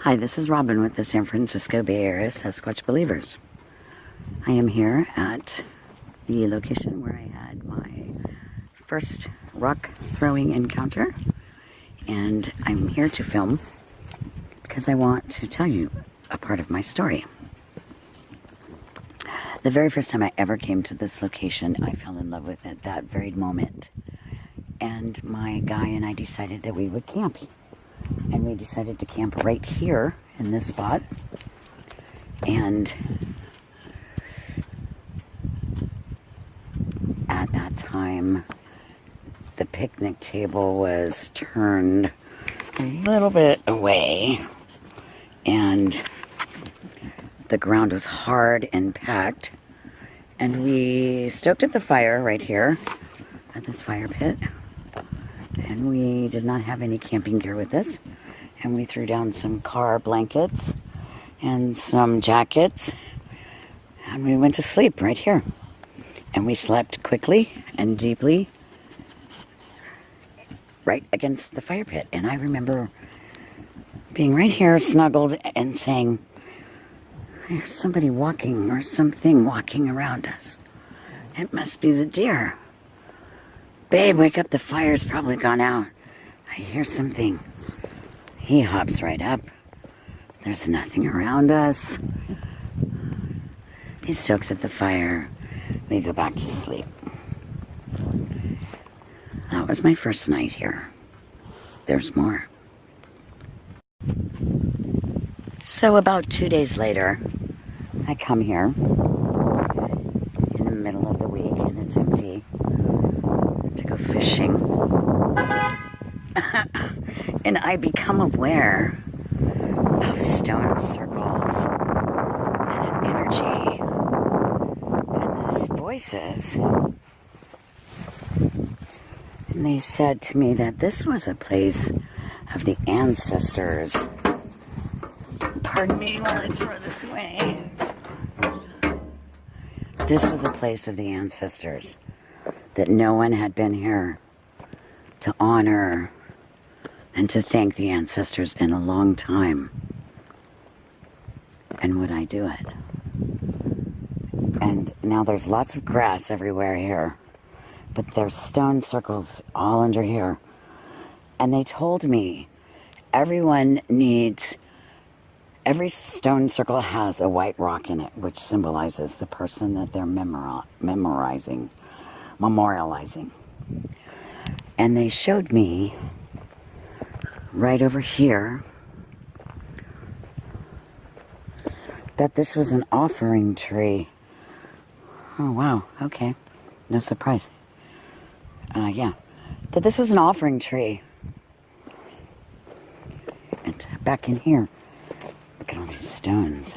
Hi, this is Robin with the San Francisco Bay Area Sasquatch Believers. I am here at the location where I had my first rock throwing encounter, and I'm here to film because I want to tell you a part of my story. The very first time I ever came to this location, I fell in love with it that very moment. And my guy and I decided that we would camp. And we decided to camp right here in this spot. And at that time, the picnic table was turned a little bit away. And the ground was hard and packed. And we stoked up the fire right here at this fire pit. And we did not have any camping gear with us. And we threw down some car blankets and some jackets. And we went to sleep right here. And we slept quickly and deeply right against the fire pit. And I remember being right here snuggled and saying, "There's somebody walking or something walking around us. It must be the deer. Babe, wake up, the fire's probably gone out. I hear something." He hops right up. There's nothing around us. He stokes up the fire. We go back to sleep. That was my first night here. There's more. So about 2 days later, I come here in the middle of the week and it's empty to go fishing. And I become aware of stone circles and an energy and these voices. And they said to me that this was a place of the ancestors. Pardon me while I throw this away. This was a place of the ancestors, that no one had been here to honor and to thank the ancestors in a long time. And would I do it? And now there's lots of grass everywhere here, but there's stone circles all under here. And they told me every stone circle has a white rock in it, which symbolizes the person that they're memorializing. And they showed me right over here that this was an offering tree. Oh, wow. Okay. No surprise. Yeah. That this was an offering tree. And back in here, look at all these stones.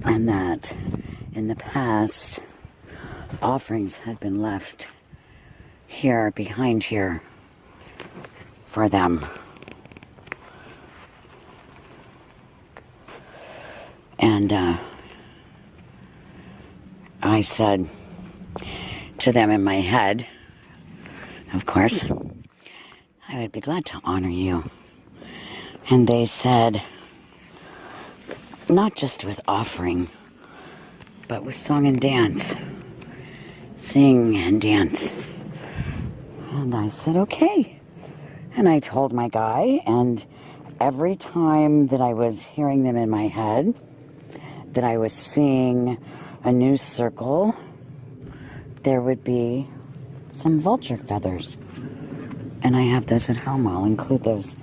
And that in the past, offerings had been left here, behind here, for them. And I said to them in my head, of course, I would be glad to honor you. And they said, not just with offering, but with song and dance. Sing and dance. And I said, okay. And I told my guy, and every time that I was hearing them in my head, that I was seeing a new circle, there would be some vulture feathers. And I have those at home. I'll include those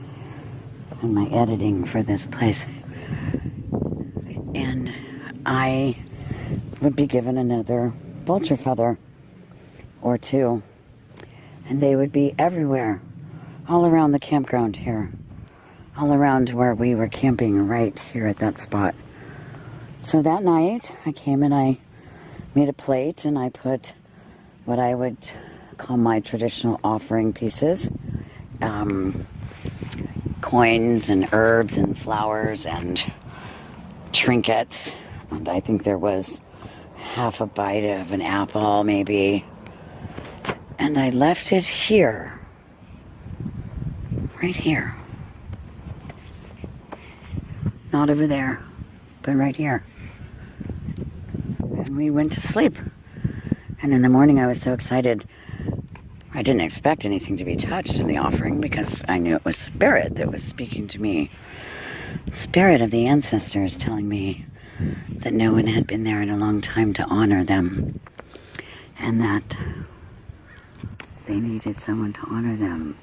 in my editing for this place. And I would be given another vulture feather or two. And they would be everywhere, all around the campground here, all around where we were camping right here at that spot. So that night, I came and I made a plate and I put what I would call my traditional offering pieces, coins and herbs and flowers and trinkets. And I think there was half a bite of an apple, maybe. And I left it here right here. Not over there, but right here. And we went to sleep. And in the morning I was so excited. I didn't expect anything to be touched in the offering because I knew it was Spirit that was speaking to me. Spirit of the ancestors telling me that no one had been there in a long time to honor them. And that they needed someone to honor them.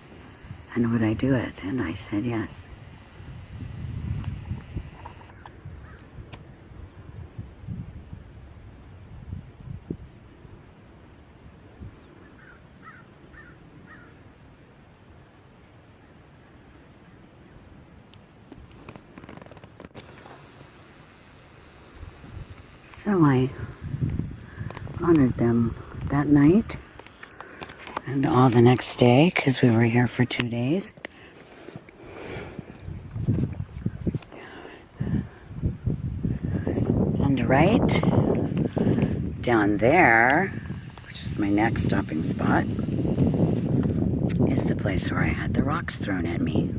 And would I do it? And I said yes. So I honored them that night and all the next day because we were here for 2 days. And right down there, which is my next stopping spot, is the place where I had the rocks thrown at me.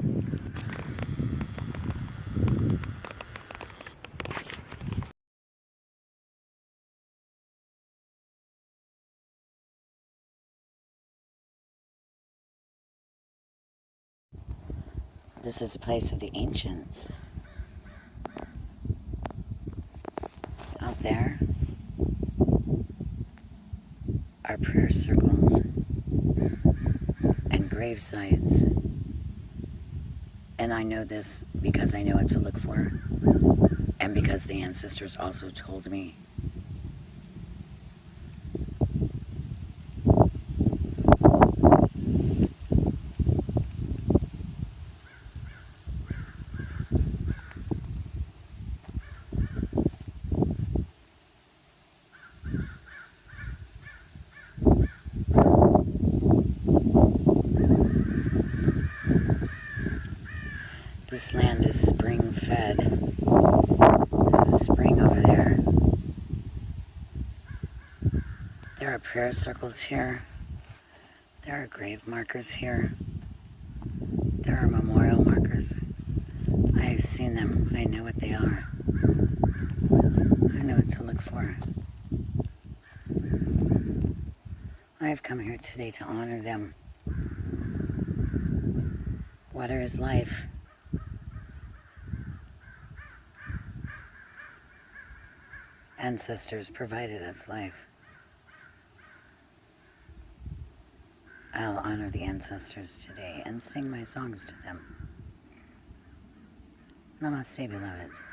This is a place of the ancients. Out there are prayer circles and grave sites. And I know this because I know what to look for, and because the ancestors also told me. This land is spring fed. There's a spring over there. There are prayer circles here. There are grave markers here. There are memorial markers. I have seen them. I know what they are. I know what to look for. I have come here today to honor them. Water is life. Ancestors provided us life. I'll honor the ancestors today and sing my songs to them. Namaste, beloveds.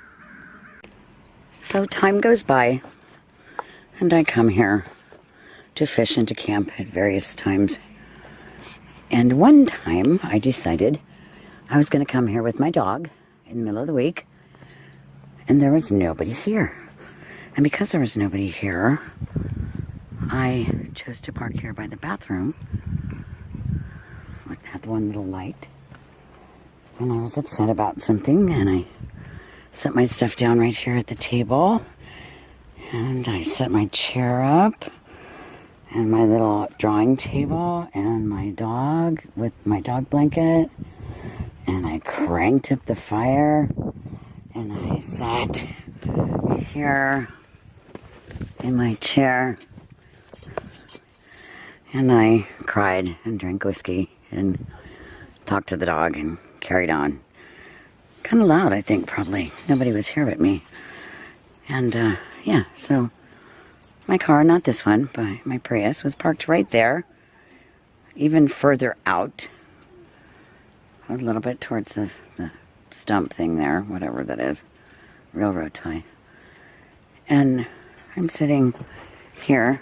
So time goes by, and I come here to fish and to camp at various times. And one time I decided I was going to come here with my dog in the middle of the week, and there was nobody here. And because there was nobody here, I chose to park here by the bathroom. It had one little light. And I was upset about something, and I set my stuff down right here at the table. And I set my chair up, and my little drawing table, and my dog with my dog blanket. And I cranked up the fire, and I sat here in my chair, and I cried and drank whiskey and talked to the dog and carried on. Kind of loud, I think, probably. Nobody was here but me. And yeah, so my car, not this one, but my Prius, was parked right there, even further out, a little bit towards the stump thing there, whatever that is, railroad tie. And I'm sitting here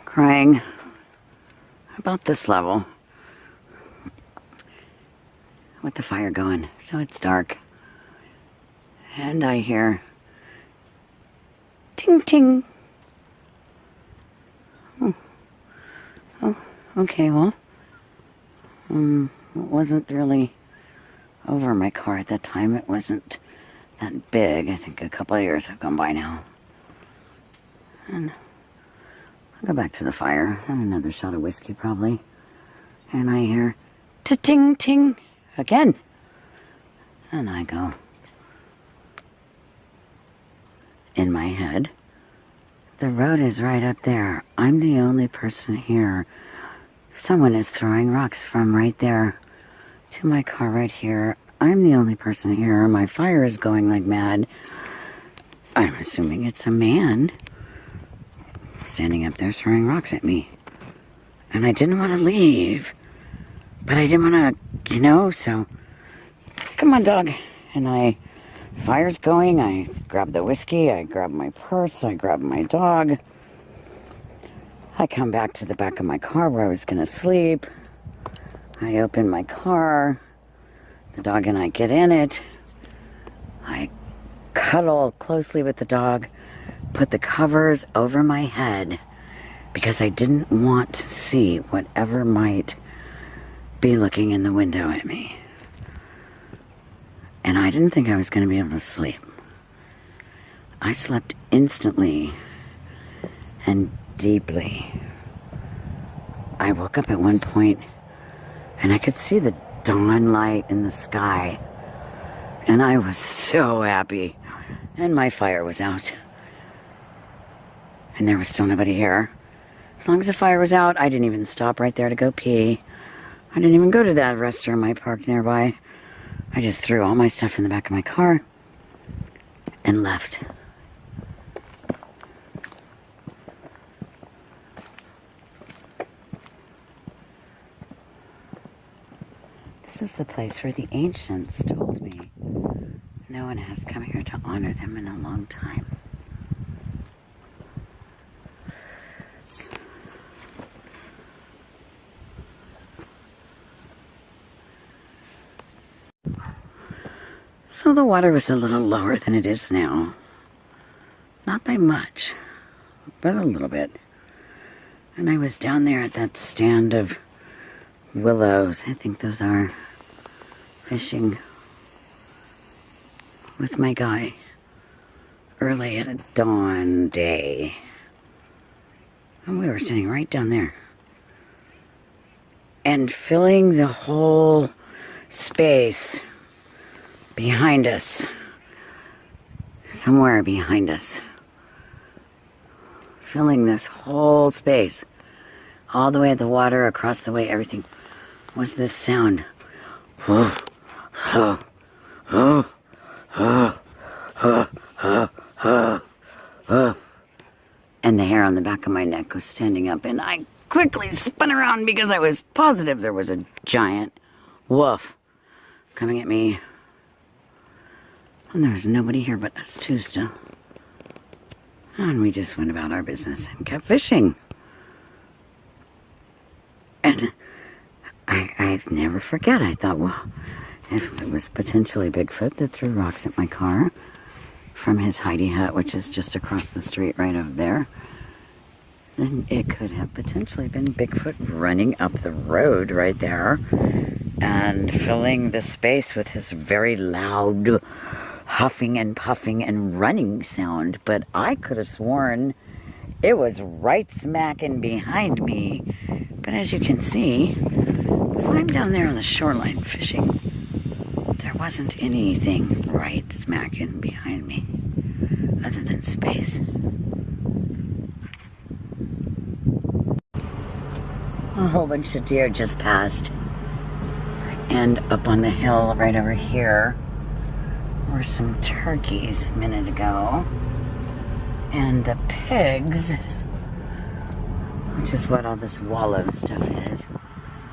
crying about this level with the fire going. So it's dark, and I hear ting ting. Oh, okay, well, it wasn't really over my car at that time. It wasn't that big. I think a couple of years have gone by now. And I'll go back to the fire, have another shot of whiskey probably. And I hear ta-ting ting again. And I go, in my head, the road is right up there. I'm the only person here. Someone is throwing rocks from right there to my car right here. I'm the only person here. My fire is going like mad. I'm assuming it's a man standing up there throwing rocks at me. And I didn't want to leave. But I didn't want to, you know, so come on, dog. And fire's going. I grab the whiskey. I grab my purse. I grab my dog. I come back to the back of my car where I was going to sleep. I open my car. The dog and I get in it. I cuddle closely with the dog. Put the covers over my head because I didn't want to see whatever might be looking in the window at me. And I didn't think I was going to be able to sleep. I slept instantly and deeply. I woke up at one point and I could see the dawn light in the sky. And I was so happy. And my fire was out. And there was still nobody here. As long as the fire was out, I didn't even stop right there to go pee. I didn't even go to that restroom I parked nearby. I just threw all my stuff in the back of my car and left. This is the place where the ancients told me no one has come here to honor them in a long time. So the water was a little lower than it is now. Not by much, but a little bit. And I was down there at that stand of willows, I think those are, fishing with my guy early at a dawn day. And we were sitting right down there. And filling the whole space behind us, somewhere behind us, filling this whole space, all the way at the water, across the way, everything, was this sound. And the hair on the back of my neck was standing up, and I quickly spun around because I was positive there was a giant wolf coming at me. And there was nobody here but us two still. And we just went about our business and kept fishing. And I'd never forget. I thought, well, if it was potentially Bigfoot that threw rocks at my car from his hidey hut, which is just across the street right over there, then it could have potentially been Bigfoot running up the road right there and filling the space with his very loud huffing and puffing and running sound. But I could have sworn it was right smacking behind me. But as you can see, if I'm down there on the shoreline fishing, there wasn't anything right smacking behind me other than space. A whole bunch of deer just passed. And up on the hill right over here were some turkeys a minute ago. And the pigs, which is what all this wallow stuff is,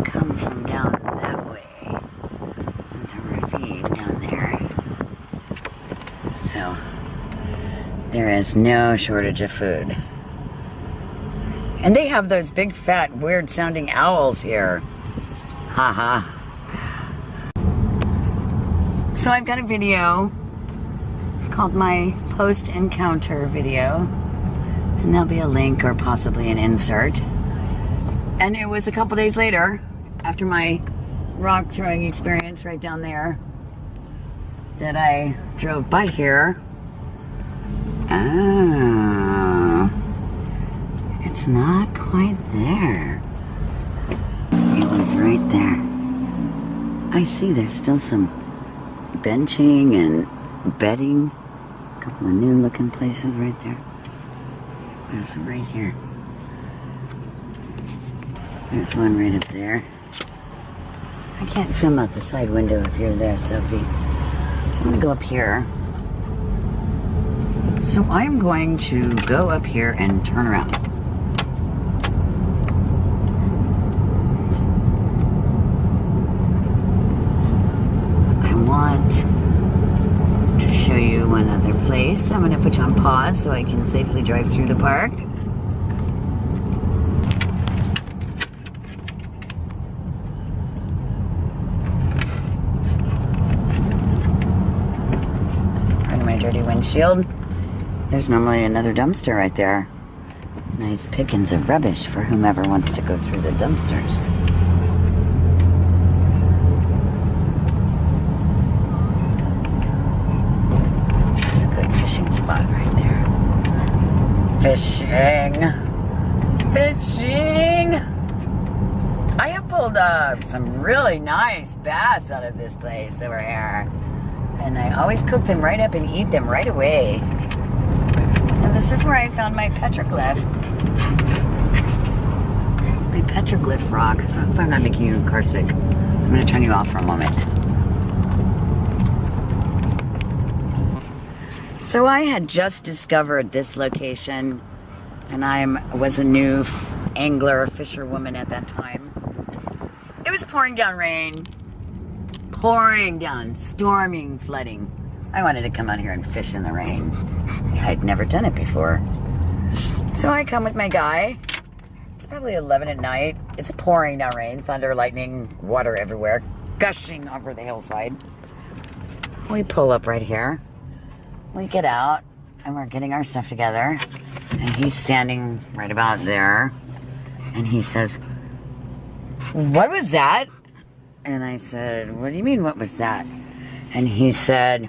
come from down that way. In the ravine down there. So there is no shortage of food. And they have those big fat weird sounding owls here. Haha. So I've got a video. It's called my post-encounter video. And there'll be a link or possibly an insert. And it was a couple days later, after my rock throwing experience right down there, that I drove by here. Oh, it's not quite there. It was right there. I see there's still some benching and bedding. A couple of new looking places right there. There's some right here. There's one right up there. I can't film out the side window if you're there, Sophie. So I'm gonna go up here. So I'm going to go up here and turn around. I want to show you one other place. I'm gonna put you on pause so I can safely drive through the park. Dirty windshield. There's normally another dumpster right there. Nice pickings of rubbish for whomever wants to go through the dumpsters. It's a good fishing spot right there. Fishing! Fishing! I have pulled up some really nice bass out of this place over here. And I always cook them right up and eat them right away. And this is where I found my petroglyph. My petroglyph rock. I hope I'm not making you car sick. I'm going to turn you off for a moment. So I had just discovered this location, and I was a new angler, fisherwoman at that time. It was pouring down rain. Pouring down, storming, flooding. I wanted to come out here and fish in the rain. I'd never done it before. So I come with my guy. It's probably 11 at night. It's pouring down rain, thunder, lightning, water everywhere, gushing over the hillside. We pull up right here. We get out, and we're getting our stuff together. And he's standing right about there. And he says, "What was that?" And I said, "What do you mean, what was that?" And he said,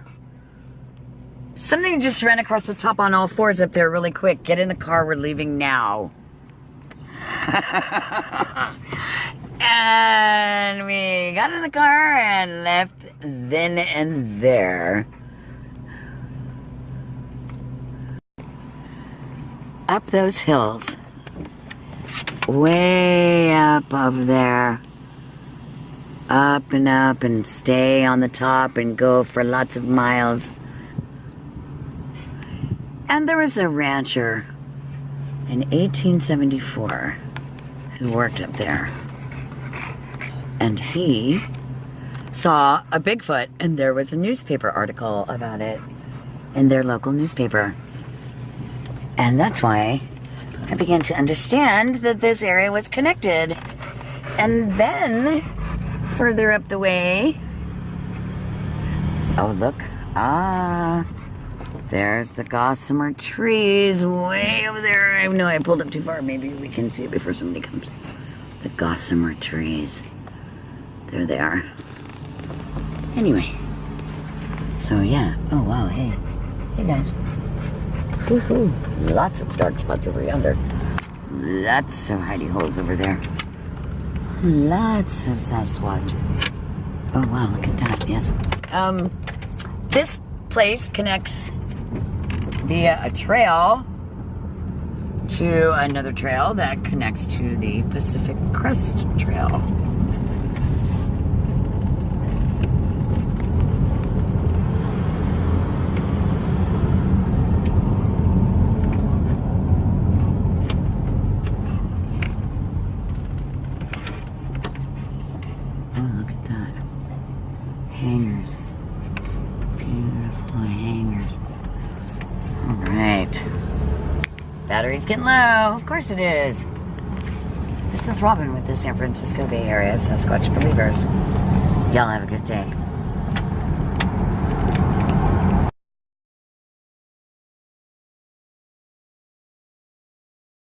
"Something just ran across the top on all fours up there really quick. Get in the car, we're leaving now." And we got in the car and left then and there. Up those hills. Way up over there. Up and stay on the top and go for lots of miles. And there was a rancher in 1874 who worked up there. And he saw a Bigfoot, and there was a newspaper article about it in their local newspaper. And that's why I began to understand that this area was connected. And then further up the way, oh look, there's the gossamer trees way over there. I know I pulled up too far. Maybe we can see it before somebody comes. The gossamer trees. There they are. Anyway, so yeah. Oh wow, hey guys. Woohoo! Lots of dark spots over yonder. Lots of hidey holes over there. Lots of Sasquatch. Oh wow, look at that, yes. This place connects via a trail to another trail that connects to the Pacific Crest Trail. Hangers. Beautiful hangers. Alright. Battery's getting low. Of course it is. This is Robin with the San Francisco Bay Area Sasquatch Believers. Y'all have a good day.